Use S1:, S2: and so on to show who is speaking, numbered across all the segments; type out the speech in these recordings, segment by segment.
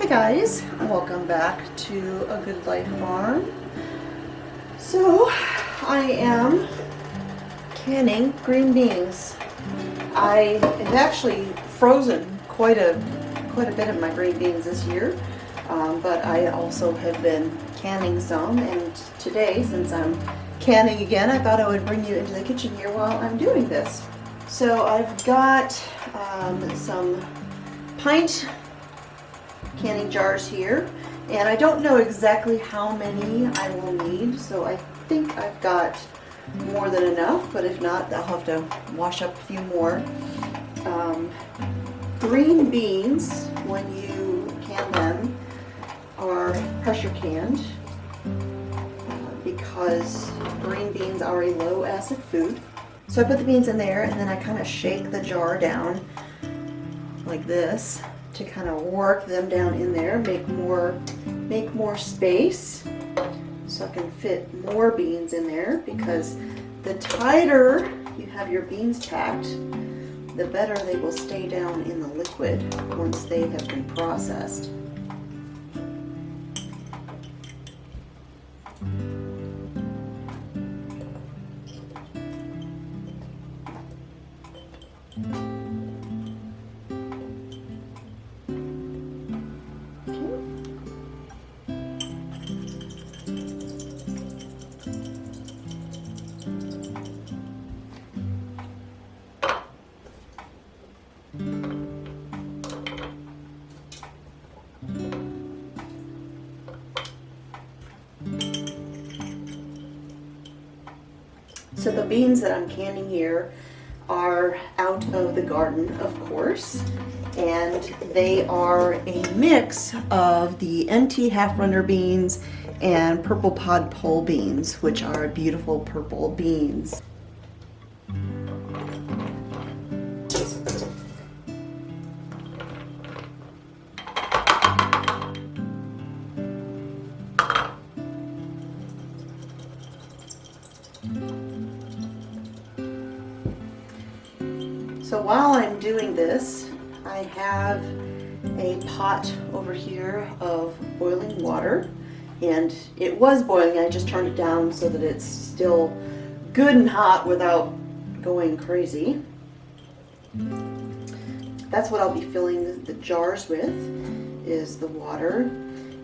S1: Hi guys, welcome back to A Good Life Farm. So I am canning green beans. I have actually frozen quite a bit of my green beans this year, but I also have been canning some, and today, since I'm canning again, I thought I would bring you into the kitchen here while I'm doing this. So I've got some pint canning jars here, and I don't know exactly how many I will need, so I think I've got more than enough, but if not, I'll have to wash up a few more. Green beans, when you can them, are pressure canned because green beans are a low acid food. So I put the beans in there, and then I kind of shake the jar down like this to kind of work them down in there, make more space so I can fit more beans in there, because the tighter you have your beans packed, the better they will stay down in the liquid once they have been processed. So the beans that I'm canning here are out of the garden, of course, and they are a mix of the NT half-runner beans and purple pod pole beans, which are beautiful purple beans. So while I'm doing this, I have a pot over here of boiling water, and it was boiling. I just turned it down so that it's still good and hot without going crazy. That's what I'll be filling the jars with, is the water.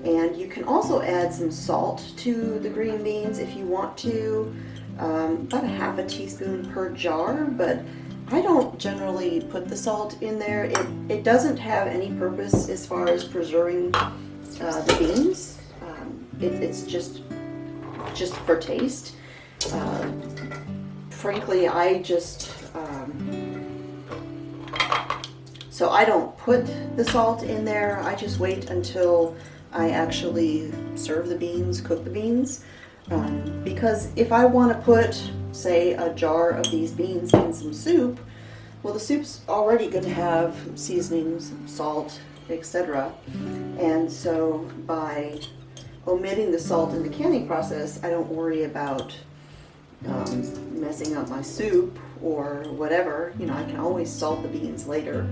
S1: And you can also add some salt to the green beans if you want to, about a half a teaspoon per jar, but I don't generally put the salt in there. It doesn't have any purpose as far as preserving the beans. It's just for taste. Frankly, so I don't put the salt in there. I just wait until I actually serve the beans, cook the beans. Because if I want to put, say, a jar of these beans in some soup, well, the soup's already going to have seasonings, salt, etc. And so by omitting the salt in the canning process, I don't worry about messing up my soup or whatever. You know, I can always salt the beans later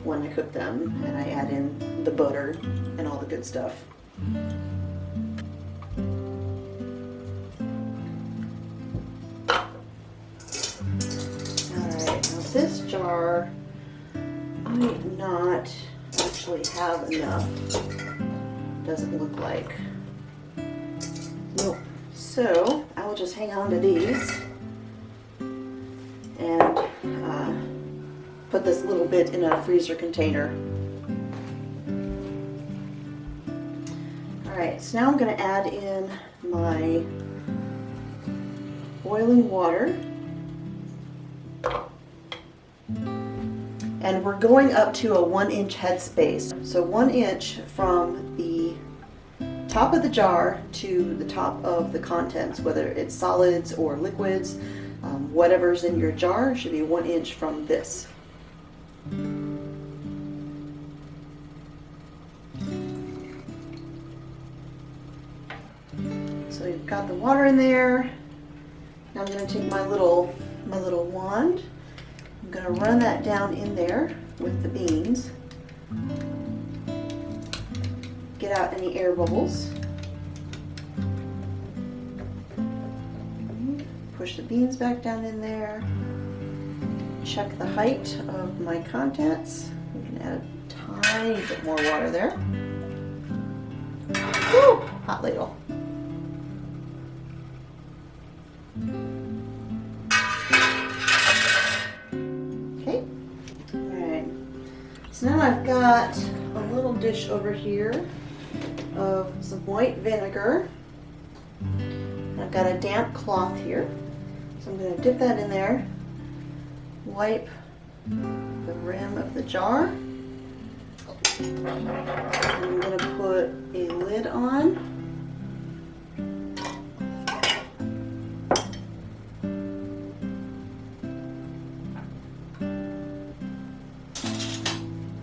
S1: when I cook them, and I add in the butter and all the good stuff. This jar, I might not actually have enough. Doesn't look like. Nope. So I will just hang on to these and put this little bit in a freezer container. Alright, so now I'm going to add in my boiling water. And we're going up to a 1-inch headspace. So 1 inch from the top of the jar to the top of the contents, whether it's solids or liquids, whatever's in your jar should be 1 inch from this. So you've got the water in there. Now I'm going to take my little wand. I'm going to run that down in there with the beans. get out any air bubbles. Push the beans back down in there. Check the height of my contents. We can add a tiny bit more water there. Woo! Hot ladle. Okay. Alright. So now I've got a little dish over here of some white vinegar. I've got a damp cloth here. So I'm going to dip that in there. Wipe the rim of the jar. And I'm going to put a lid on.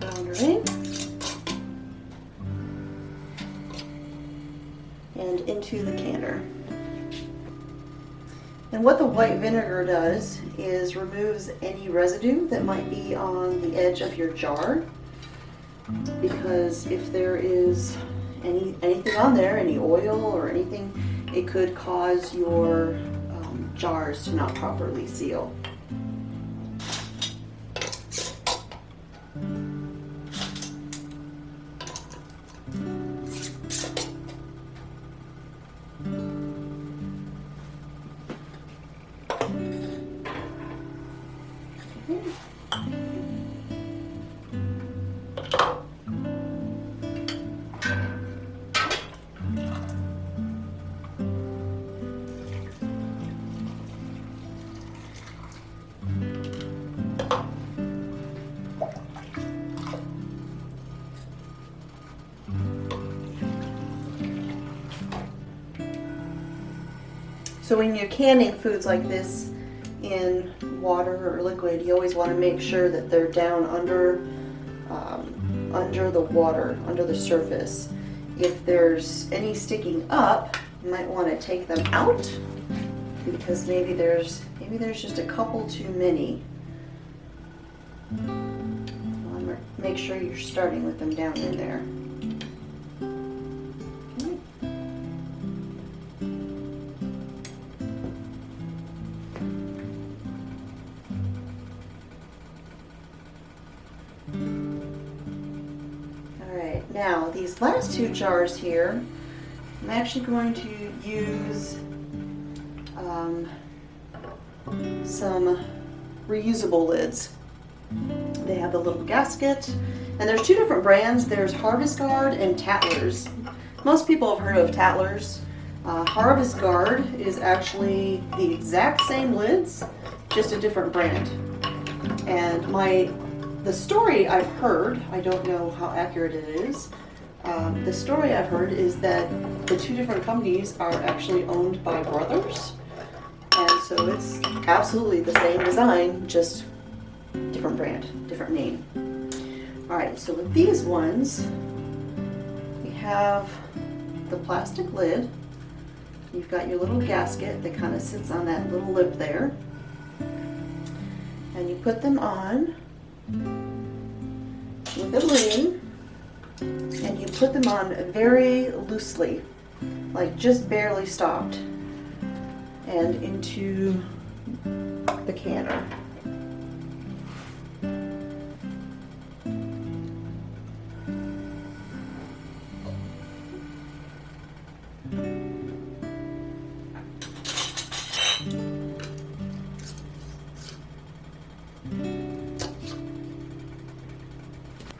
S1: Boundary. And into the canner. And what the white vinegar does is removes any residue that might be on the edge of your jar, because if there is anything on there, any oil or anything, it could cause your jars to not properly seal. So when you're canning foods like this in water or liquid, you always want to make sure that they're down under the water, under the surface. If there's any sticking up, you might want to take them out, because maybe there's just a couple too many. Make sure you're starting with them down in there. Now, these last two jars here, I'm actually going to use some reusable lids. They have the little gasket, and there's two different brands. There's Harvest Guard and Tattlers. Most people have heard of Tattlers. Harvest Guard is actually the exact same lids, just a different brand. And the story I've heard, I don't know how accurate it is, the story I've heard is that the two different companies are actually owned by brothers, and so it's absolutely the same design, just different brand, different name. Alright, so with these ones, we have the plastic lid. You've got your little gasket that kind of sits on that little lip there, and you put them on with a ring, and you put them on very loosely, like just barely stopped, and into the canner.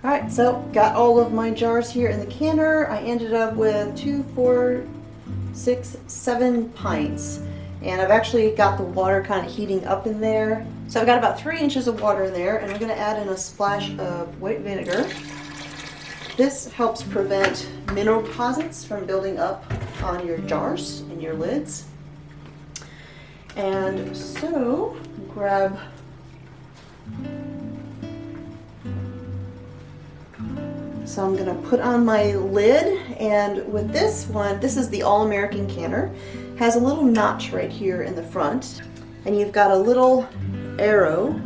S1: Alright, so got all of my jars here in the canner. I ended up with 2, 4, 6, 7 pints. And I've actually got the water kind of heating up in there. So I've got about 3 inches of water in there, and I'm going to add in a splash of white vinegar. This helps prevent mineral deposits from building up on your jars and your lids. And so, grab So I'm going to put on my lid, and with this one, this is the All-American canner, has a little notch right here in the front, and you've got a little arrow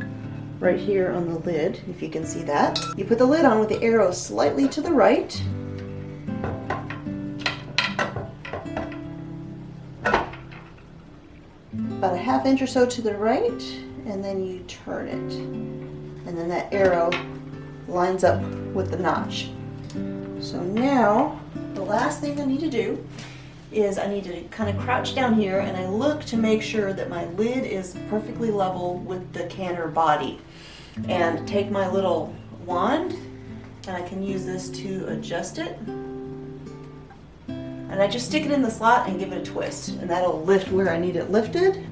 S1: right here on the lid, if you can see that. You put the lid on with the arrow slightly to the right, 1/2 inch or so to the right, and then you turn it. And then that arrow lines up with the notch. So now, the last thing I need to do is I need to kind of crouch down here and I look to make sure that my lid is perfectly level with the canner body. And take my little wand, and I can use this to adjust it. And I just stick it in the slot and give it a twist, and that'll lift where I need it lifted.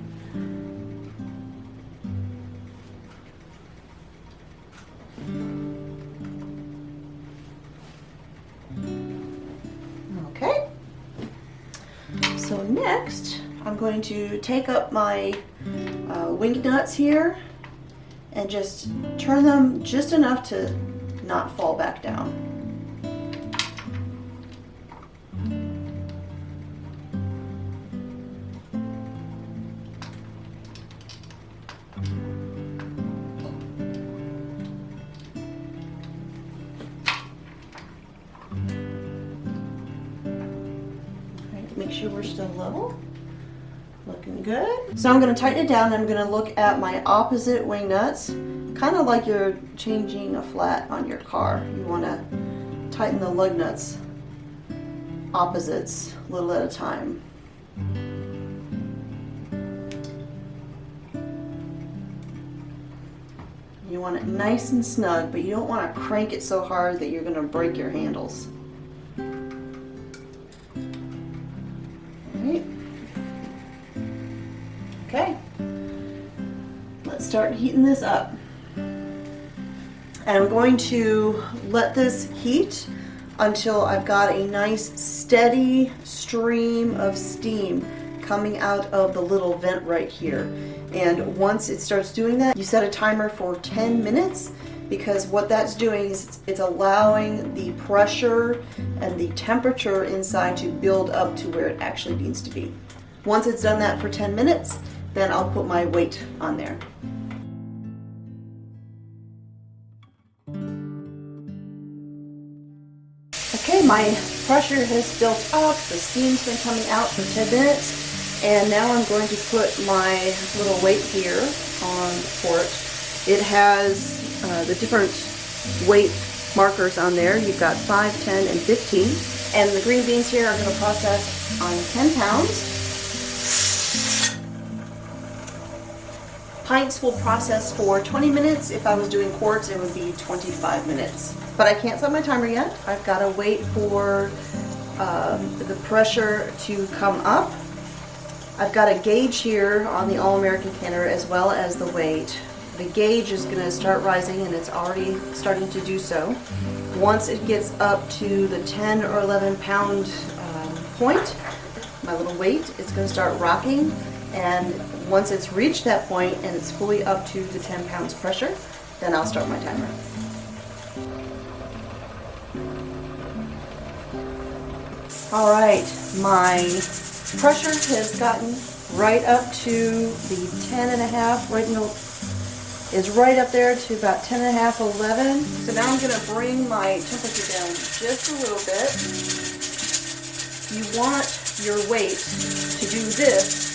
S1: Okay. So next, I'm going to take up my wing nuts here and just turn them just enough to not fall back down. Make sure we're still level. Looking good. So I'm going to tighten it down, and I'm going to look at my opposite wing nuts, kind of like you're changing a flat on your car. You want to tighten the lug nuts opposites a little at a time. You want it nice and snug, but you don't want to crank it so hard that you're going to break your handles. Okay, let's start heating this up. And I'm going to let this heat until I've got a nice steady stream of steam coming out of the little vent right here. And once it starts doing that, you set a timer for 10 minutes, because what that's doing is it's allowing the pressure and the temperature inside to build up to where it actually needs to be. Once it's done that for 10 minutes, then I'll put my weight on there. Okay, my pressure has built up, the steam's been coming out for 10 minutes, and now I'm going to put my little weight here on the port. It has the different weight markers on there. You've got 5, 10, and 15. And the green beans here are going to process on 10 pounds. Pints will process for 20 minutes. If I was doing quarts, it would be 25 minutes. But I can't set my timer yet. I've got to wait for the pressure to come up. I've got a gauge here on the All-American canner as well as the weight. The gauge is going to start rising, and it's already starting to do so. Once it gets up to the 10 or 11 pound point, my little weight is going to start rocking, and once it's reached that point and it's fully up to the 10 pounds pressure, then I'll start my timer. All right, my pressure has gotten right up to the 10 and a half, is right up there to about 10 and a half, 11. So now I'm going to bring my temperature down just a little bit. You want your weight to do this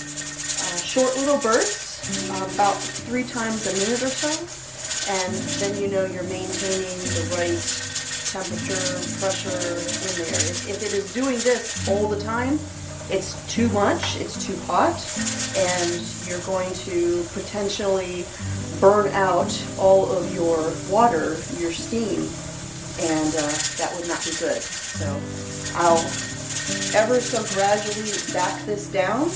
S1: short little bursts, about 3 times a minute or so, and then you know you're maintaining the right temperature, pressure in there. If it is doing this all the time, it's too much, it's too hot, and you're going to potentially burn out all of your water, your steam, and that would not be good. So I'll ever so gradually back this down,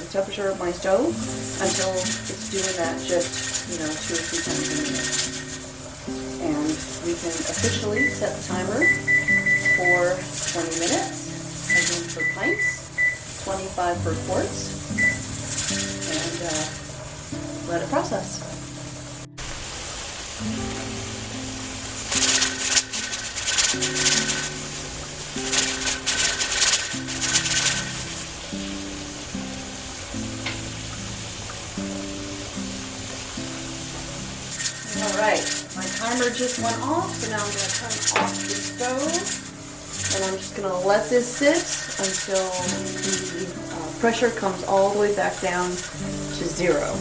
S1: the temperature of my stove, until it's doing that just, 2 or 3 times a minute. And we can officially set the timer for 20 minutes, again for pints, 25 for quarts, and let it process. Alright, my timer just went off, so now I'm going to turn off the stove, and I'm just going to let this sit until the pressure comes all the way back down to 0.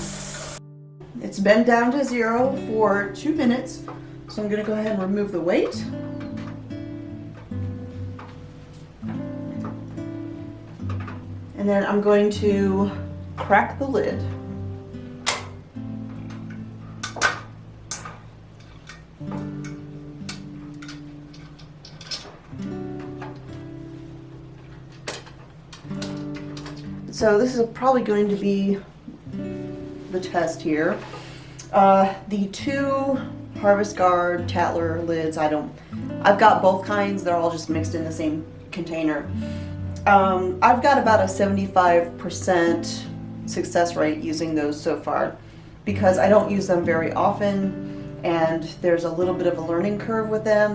S1: It's been down to 0 for 2 minutes, so I'm going to go ahead and remove the weight. And then I'm going to crack the lid. So this is probably going to be the test here. The 2 Harvest Guard Tatler lids, I've got both kinds, they're all just mixed in the same container. I've got about a 75% success rate using those so far because I don't use them very often and there's a little bit of a learning curve with them.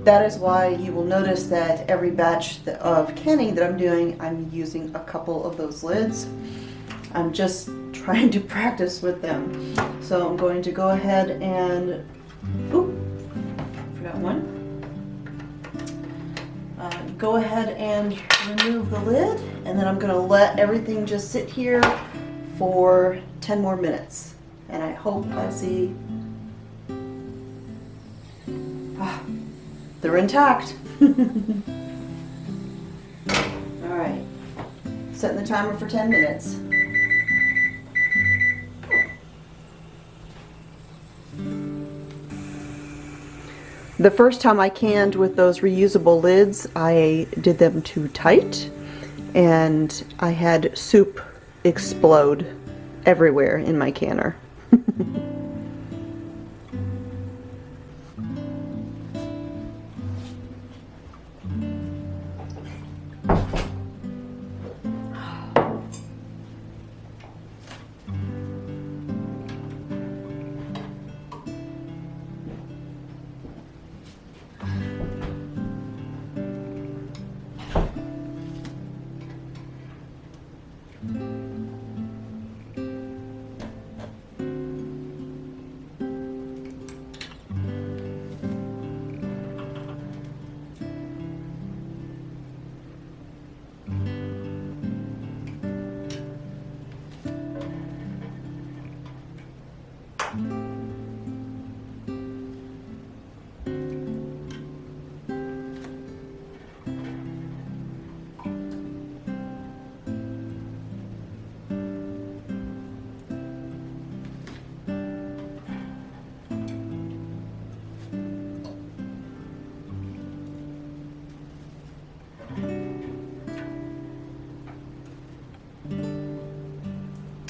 S1: That is why you will notice that every batch of canning that I'm doing, I'm using a couple of those lids. I'm just trying to practice with them. So I'm going to go ahead and, forgot one. Go ahead and remove the lid, and then I'm going to let everything just sit here for 10 more minutes. And I hope I see, they're intact. All right, setting the timer for 10 minutes. The first time I canned with those reusable lids, I did them too tight and I had soup explode everywhere in my canner.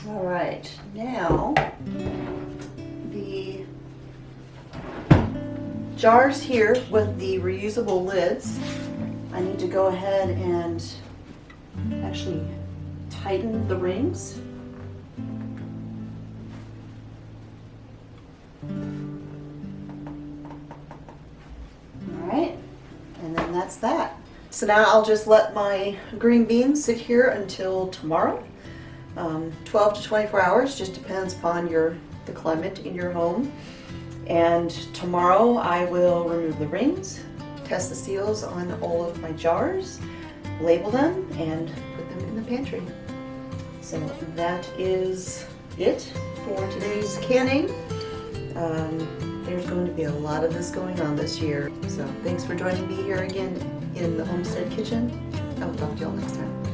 S1: All right, now the jars here with the reusable lids, I need to go ahead and actually tighten the rings. All right, and then that's that. So now I'll just let my green beans sit here until tomorrow. 12 to 24 hours, just depends upon the climate in your home. And tomorrow I will remove the rings, test the seals on all of my jars, label them, and put them in the pantry. So that is it for today's canning. There's going to be a lot of this going on this year. So thanks for joining me here again in the Homestead Kitchen. I will talk to y'all next time.